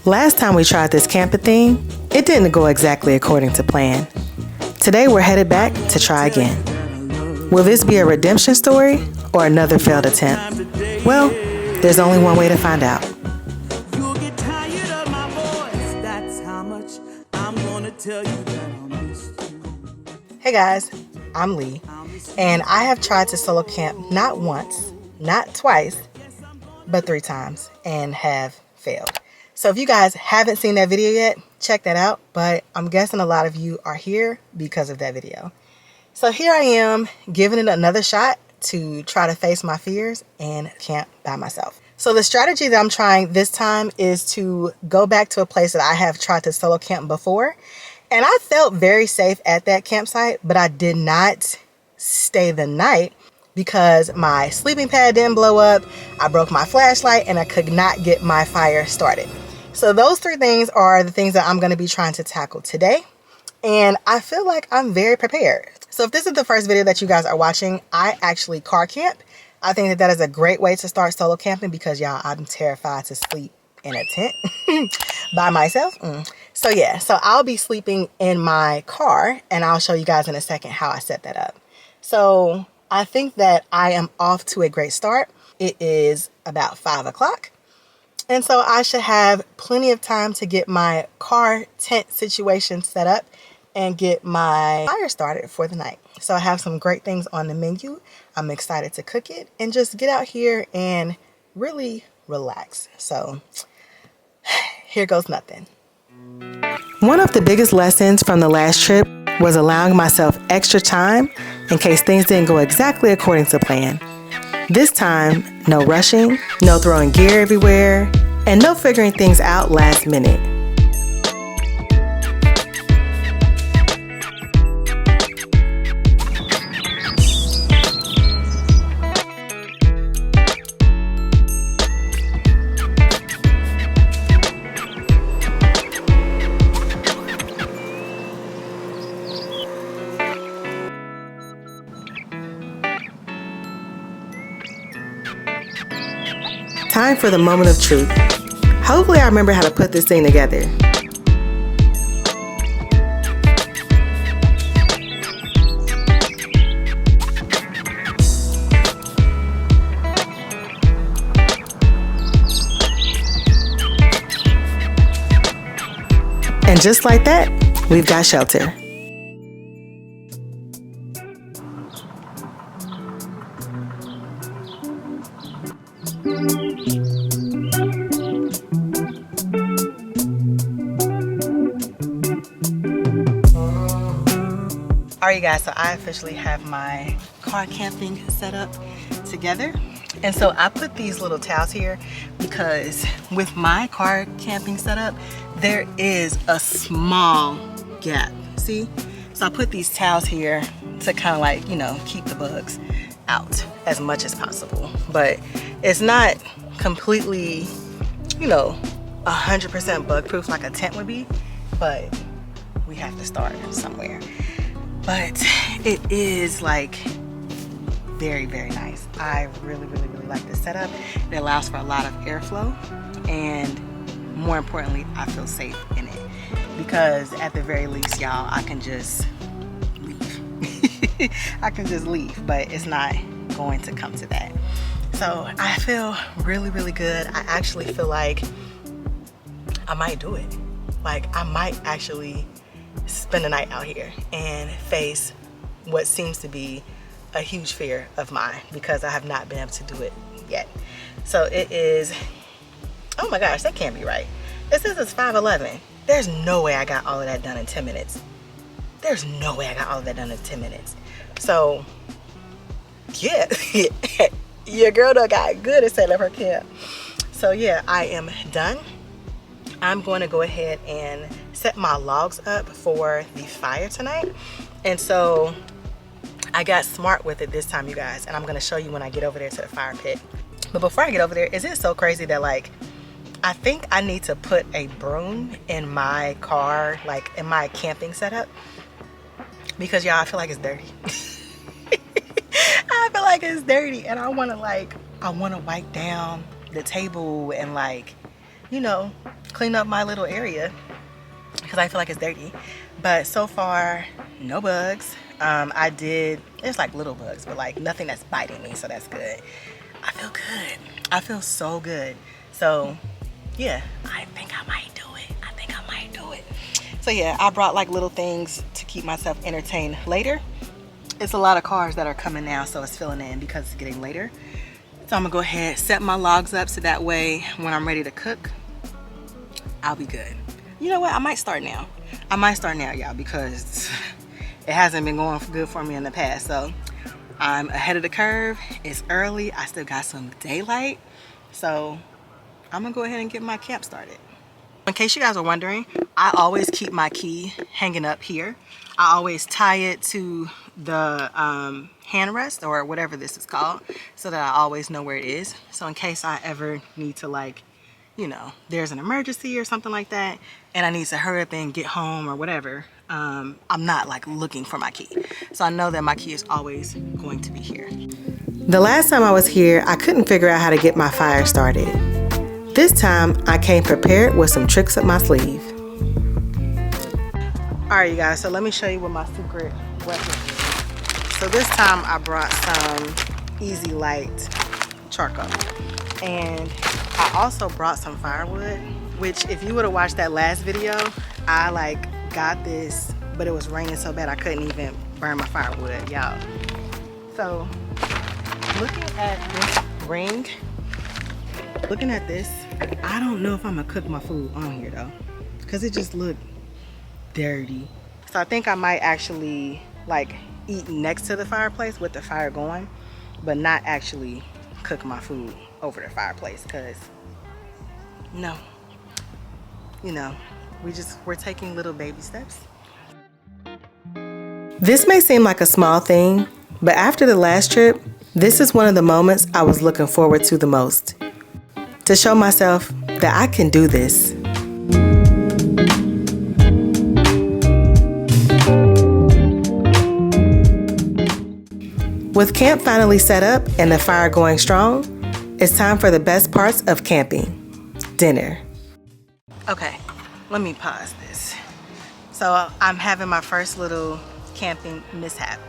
Last time we tried this camping thing, it didn't go exactly according to plan. Today we're headed back to try again. Will this be a redemption story or another failed attempt? Well, there's only one way to find out. You'll get tired of my voice. That's how much I'm gonna tell you that I miss you. Hey guys, I'm Lee, and I have tried to solo camp not once, not twice, but 3 times and have failed. So if you guys haven't seen that video yet, check that out, but I'm guessing a lot of you are here because of that video. So here I am giving it another shot to try to face my fears and camp by myself. So the strategy that I'm trying this time is to go back to a place that I have tried to solo camp before. And I felt very safe at that campsite, but I did not stay the night because my sleeping pad didn't blow up, I broke my flashlight, and I could not get my fire started. So those 3 things are the things that I'm going to be trying to tackle today. And I feel like I'm very prepared. So if this is the first video that you guys are watching, I actually car camp. I think that that is a great way to start solo camping because y'all, I'm terrified to sleep in a tent by myself. So yeah, so I'll be sleeping in my car and I'll show you guys in a second how I set that up. So I think that I am off to a great start. It is about 5 o'clock. And so I should have plenty of time to get my car tent situation set up and get my fire started for the night. So I have some great things on the menu. I'm excited to cook it and just get out here and really relax. So here goes nothing. One of the biggest lessons from the last trip was allowing myself extra time in case things didn't go exactly according to plan. This time, no rushing, no throwing gear everywhere, and no figuring things out last minute. Time for the moment of truth. Hopefully I remember how to put this thing together. And just like that, we've got shelter. Alright you guys, so I officially have my car camping set up together. And so I put these little towels here because with my car camping setup, there is a small gap, see? So I put these towels here to kind of like, you know, keep the bugs out as much as possible. But it's not completely, you know, 100% bug proof like a tent would be, but we have to start somewhere. But it is like very, very nice. I really like this setup. It allows for a lot of airflow, and more importantly, I feel safe in it because at the very least, y'all, I can just leave. I can just leave, but it's not going to come to that. So I feel really good. I actually feel like I might do it. Like I might actually spend the night out here and face what seems to be a huge fear of mine because I have not been able to do it yet. So it is, oh my gosh, that can't be right. It says it's 5:11. There's no way I got all of that done in 10 minutes. There's no way I got all of that done in 10 minutes. So yeah, your girl done got good at setting up her camp. So yeah, I am done. I'm going to go ahead and set my logs up for the fire tonight. And so I got smart with it this time, you guys, and I'm going to show you when I get over there to the fire pit. But before I get over there, is it so crazy that like I think I need to put a broom in my car, like in my camping setup, because y'all, I feel like it's dirty. I feel like it's dirty and I want to wipe down the table and like you know, clean up my little area because I feel like it's dirty. But so far, no bugs. It's like little bugs, but like nothing that's biting me, so that's good. I feel good. I feel so good. So yeah, I think I might do it. So yeah, I brought like little things to keep myself entertained later. It's a lot of cars that are coming now, so it's filling in because it's getting later. So I'm gonna go ahead, set my logs up so that way when I'm ready to cook, I'll be good. You know what? I might start now, y'all, because it hasn't been going good for me in the past. So I'm ahead of the curve. It's early. I still got some daylight. So I'm gonna go ahead and get my camp started. In case you guys are wondering, I always keep my key hanging up here. I always tie it to the hand rest or whatever this is called so that I always know where it is. So in case I ever need to, like, you know, there's an emergency or something like that and I need to hurry up and get home or whatever, I'm not like looking for my key. So I know that my key is always going to be here. The last time I was here, I couldn't figure out how to get my fire started. This time, I came prepared with some tricks up my sleeve. Alright, you guys, so let me show you what my secret weapon is. So this time, I brought some Easy Light charcoal. And I also brought some firewood, which if you would have watched that last video, I like got this, but it was raining so bad I couldn't even burn my firewood, y'all. So, looking at this ring, looking at this, I don't know if I'm gonna cook my food on here though, because it just looked dirty. So I think I might actually like eat next to the fireplace with the fire going, but not actually cook my food over the fireplace, because no, you know, we're taking little baby steps. This may seem like a small thing, but after the last trip, this is one of the moments I was looking forward to the most. To show myself that I can do this. With camp finally set up and the fire going strong, it's time for the best parts of camping, dinner. Okay, let me pause this. So I'm having my first little camping mishap.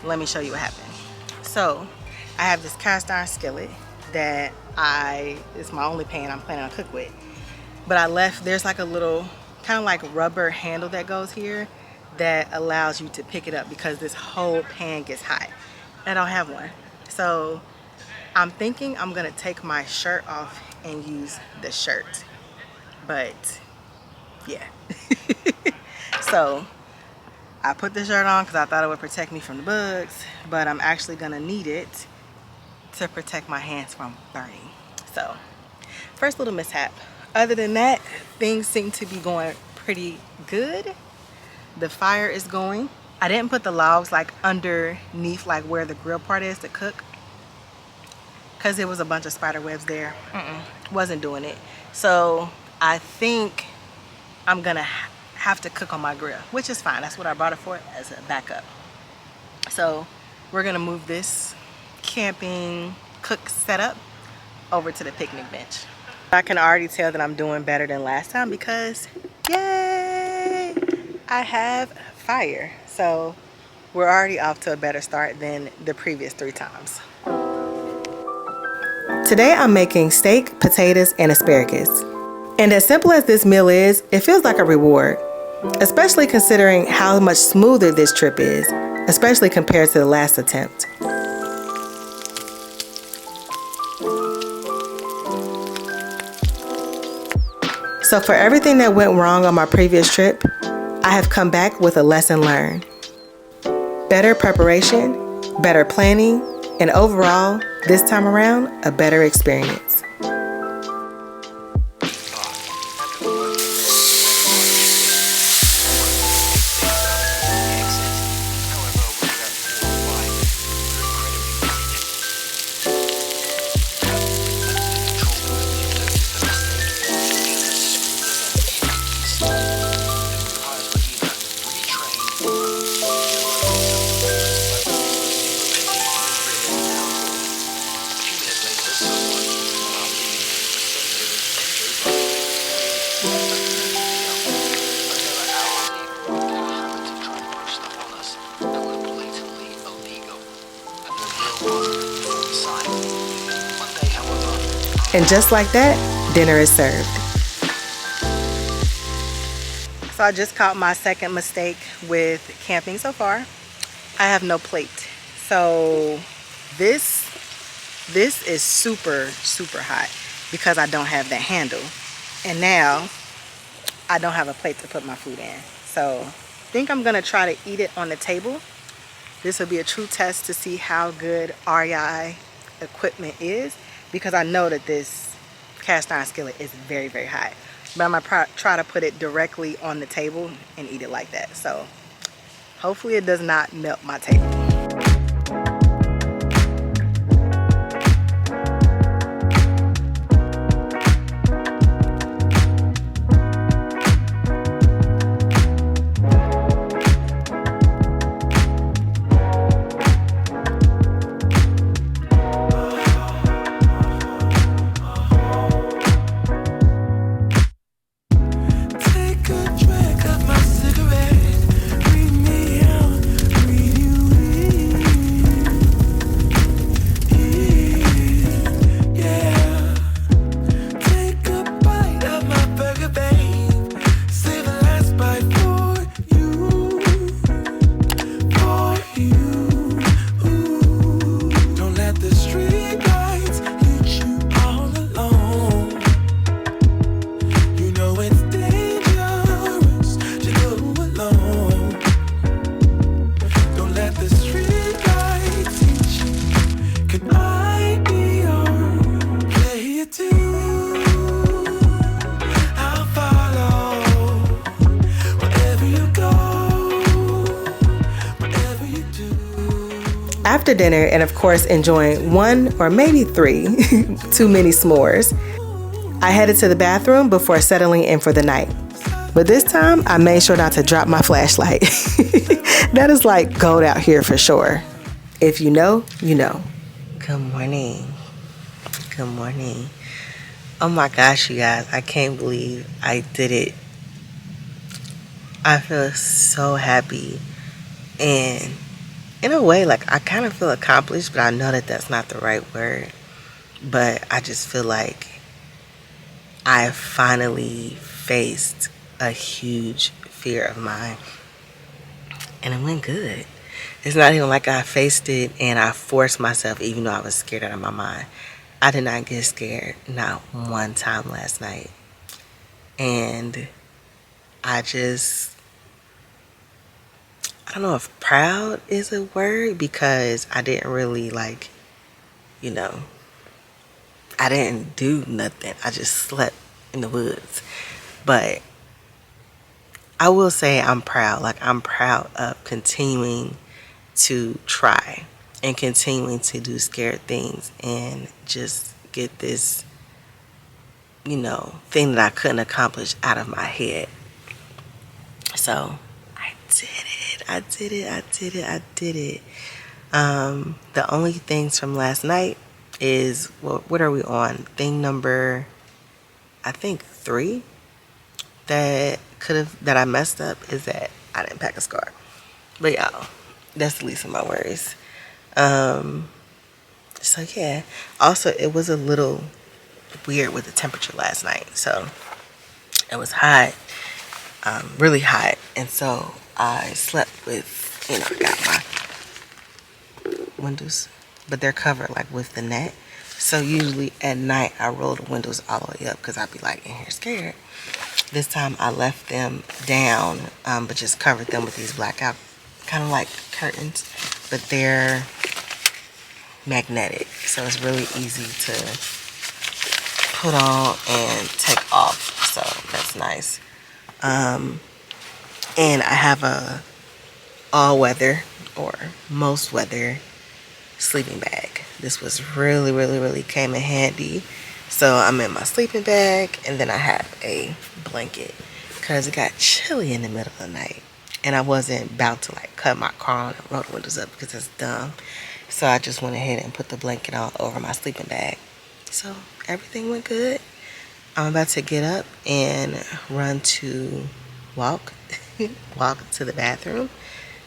Let me show you what happened. So I have this cast iron skillet that it's my only pan I'm planning on cook with. But I left, there's like a little kind of like rubber handle that goes here that allows you to pick it up because this whole pan gets hot. I don't have one. So I'm thinking I'm gonna take my shirt off and use the shirt. But yeah. So I put the shirt on because I thought it would protect me from the bugs, but I'm actually gonna need it to protect my hands from burning. So first little mishap. Other than that, things seem to be going pretty good. The fire is going. I didn't put the logs like underneath like where the grill part is to cook because there was a bunch of spider webs there. Wasn't doing it. So I think I'm gonna have to cook on my grill, which is fine. That's what I brought it for, as a backup. So we're gonna move this camping cook setup over to the picnic bench. I can already tell that I'm doing better than last time because yay, I have fire. So we're already off to a better start than the previous 3 times. Today I'm making steak, potatoes, and asparagus. And as simple as this meal is, it feels like a reward, especially considering how much smoother this trip is, especially compared to the last attempt. So for everything that went wrong on my previous trip, I have come back with a lesson learned. Better preparation, better planning, and overall, this time around, a better experience. And just like that, dinner is served. So I just caught my second mistake with camping so far. I have no plate. So this is super, super hot because I don't have that handle. And now I don't have a plate to put my food in. So I think I'm gonna try to eat it on the table. This will be a true test to see how good REI equipment is, because I know that this cast iron skillet is very, very hot. But I'm gonna try to put it directly on the table and eat it like that. So hopefully it does not melt my table. Take a drag of my cigarette. Read me out, read you in. Yeah. Take a bite of my burger, babe. Save the last bite for you. For you. Ooh. Don't let the street lights lead you all alone. You know it's dangerous to go alone. Don't let the street lights teach you. Can I be your player too? I'll follow wherever you go, whatever you do. After dinner, and of course enjoying one or maybe three too many s'mores, I headed to the bathroom before settling in for the night. But this time, I made sure not to drop my flashlight. That is like gold out here for sure. If you know, you know. Good morning. Good morning. Oh my gosh, you guys, I can't believe I did it. I feel so happy. And in a way, like, I kind of feel accomplished, but I know that that's not the right word. But I just feel like I finally faced a huge fear of mine, and it went good. It's not even like I faced it and I forced myself, even though I was scared out of my mind. I did not get scared, not one time last night. And I don't know if proud is a word, because I didn't really I didn't do nothing. I just slept in the woods. But I will say I'm proud. Like, I'm proud of continuing to try and continuing to do scared things and just get this, thing that I couldn't accomplish out of my head. So I did it. I did it. I did it. I did it. The only things from last night is, well, what are we on? Thing number, I think 3 that I messed up is that I didn't pack a scarf. But y'all, that's the least of my worries. So yeah. Also, it was a little weird with the temperature last night. So it was hot, really hot, and so I slept with, I got my windows, but they're covered like with the net. So usually at night I roll the windows all the way up because I'd be like in here scared. This time I left them down, but just covered them with these blackout kind of like curtains, but they're magnetic, so it's really easy to put on and take off. So that's nice. And I have a all weather or most weather sleeping bag. This was really came in handy. So I'm in my sleeping bag, and then I have a blanket because it got chilly in the middle of the night, and I wasn't about to like cut my car on and roll the windows up because that's dumb. So I just went ahead and put the blanket on over my sleeping bag. So everything went good. I'm about to get up and run to walk to the bathroom.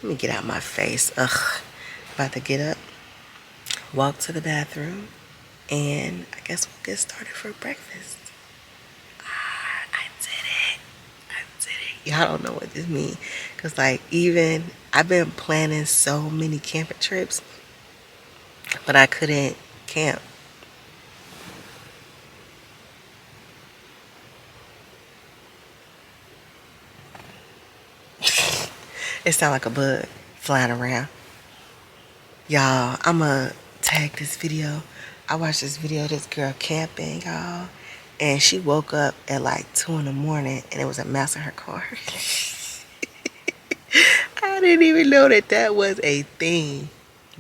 Let me get out my face. Ugh. About to get up, walk to the bathroom, and I guess we'll get started for breakfast. I did it. I did it. Y'all don't know what this means. Because, like, even I've been planning so many camping trips, but I couldn't camp. It sounds like a bug flying around. Y'all, I'ma tag this video. I watched this video of this girl camping, y'all, and she woke up at like 2 in the morning and it was a mouse in her car. I didn't even know that that was a thing.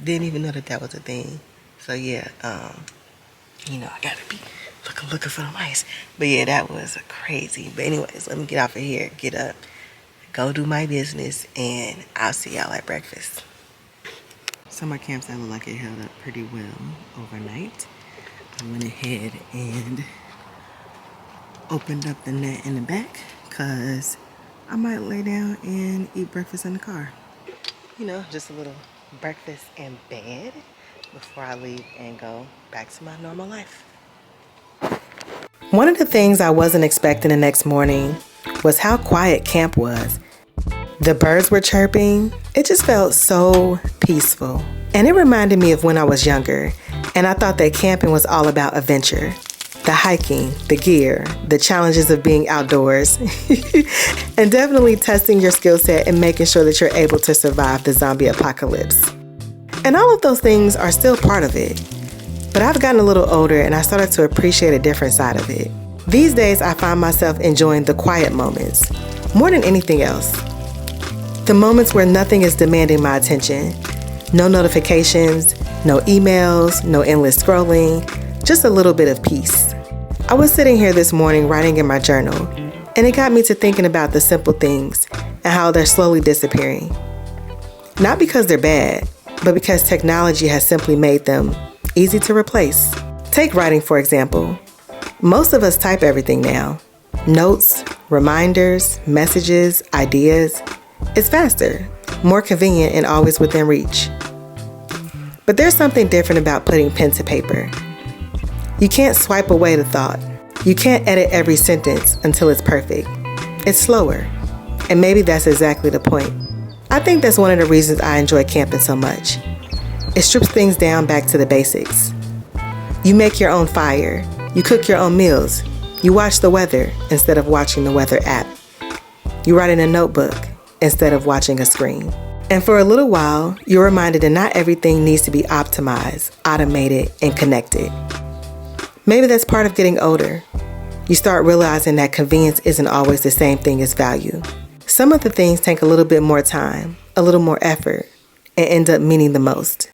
Didn't even know that that was a thing. So yeah, you know, I gotta be looking for the mice. But yeah, that was crazy. But anyways, let me get off of here, get up, go do my business, and I'll see y'all at breakfast. So my campsite looked like it held up pretty well overnight. I went ahead and opened up the net in the back because I might lay down and eat breakfast in the car. You know, just a little breakfast in bed before I leave and go back to my normal life. One of the things I wasn't expecting the next morning was how quiet camp was. The birds were chirping. It just felt so peaceful. And it reminded me of when I was younger, and I thought that camping was all about adventure. The hiking, the gear, the challenges of being outdoors, and definitely testing your skill set and making sure that you're able to survive the zombie apocalypse. And all of those things are still part of it. But I've gotten a little older and I started to appreciate a different side of it. These days, I find myself enjoying the quiet moments more than anything else. The moments where nothing is demanding my attention. No notifications, no emails, no endless scrolling, just a little bit of peace. I was sitting here this morning writing in my journal, and it got me to thinking about the simple things and how they're slowly disappearing. Not because they're bad, but because technology has simply made them easy to replace. Take writing, for example. Most of us type everything now. Notes, reminders, messages, ideas. It's faster, more convenient, and always within reach. But there's something different about putting pen to paper. You can't swipe away the thought. You can't edit every sentence until it's perfect. It's slower, and maybe that's exactly the point. I think that's one of the reasons I enjoy camping so much. It strips things down back to the basics. You make your own fire. You cook your own meals. You watch the weather instead of watching the weather app. You write in a notebook instead of watching a screen. And for a little while, you're reminded that not everything needs to be optimized, automated, and connected. Maybe that's part of getting older. You start realizing that convenience isn't always the same thing as value. Some of the things take a little bit more time, a little more effort, and end up meaning the most.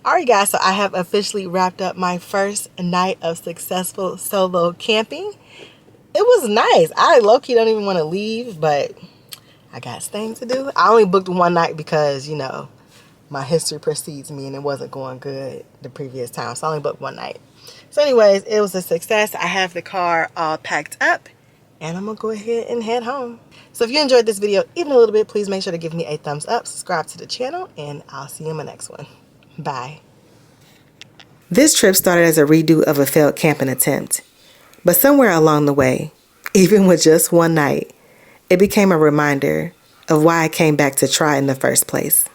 Alright guys, so I have officially wrapped up my first night of successful solo camping. It was nice. I low-key don't even want to leave, but I got things to do. I only booked one night because, you know, my history precedes me and it wasn't going good the previous time. So I only booked one night. So anyways, it was a success. I have the car all packed up and I'm going to go ahead and head home. So if you enjoyed this video even a little bit, please make sure to give me a thumbs up, subscribe to the channel, and I'll see you in my next one. Bye. This trip started as a redo of a failed camping attempt. But somewhere along the way, even with just one night, it became a reminder of why I came back to try in the first place.